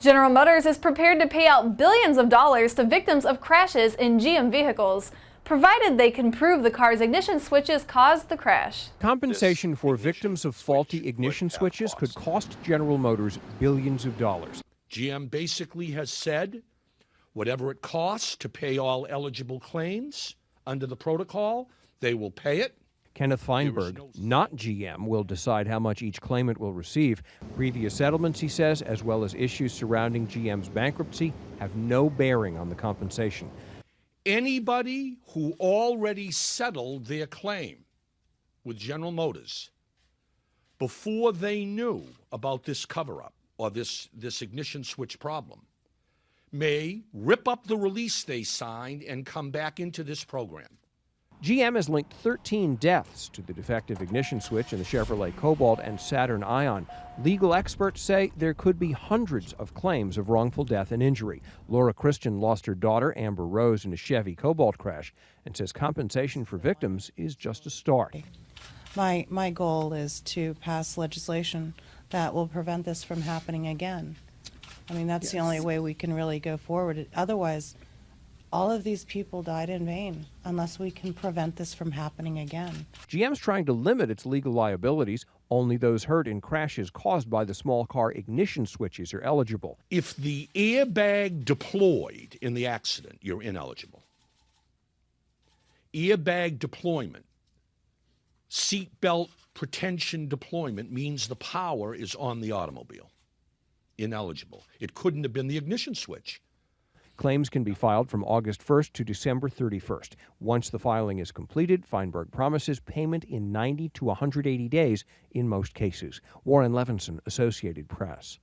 General Motors is prepared to pay out billions of dollars to victims of crashes in GM vehicles, provided they can prove the car's ignition switches caused the crash. Compensation for victims of faulty ignition switches could cost General Motors billions of dollars. GM basically has said whatever it costs to pay all eligible claims under the protocol, they will pay it. Kenneth Feinberg, not GM, will decide how much each claimant will receive. Previous settlements, he says, as well as issues surrounding GM's bankruptcy, have no bearing on the compensation. Anybody who already settled their claim with General Motors before they knew about this cover-up or this ignition switch problem may rip up the release they signed and come back into this program. GM has linked 13 deaths to the defective ignition switch in the Chevrolet Cobalt and Saturn Ion. Legal experts say there could be hundreds of claims of wrongful death and injury. Laura Christian lost her daughter, Amber Rose, in a Chevy Cobalt crash and says compensation for victims is just a start. My goal is to pass legislation that will prevent this from happening again. I mean, that's the only way we can really go forward. Otherwise, all of these people died in vain unless we can prevent this from happening again. GM's trying to limit its legal liabilities. Only those hurt in crashes caused by the small car ignition switches are eligible. If the airbag deployed in the accident, you're ineligible. Airbag deployment, seatbelt pretension deployment means the power is on the automobile. Ineligible. It couldn't have been the ignition switch. Claims can be filed from August 1st to December 31st. Once the filing is completed, Feinberg promises payment in 90 to 180 days in most cases. Warren Levinson, Associated Press.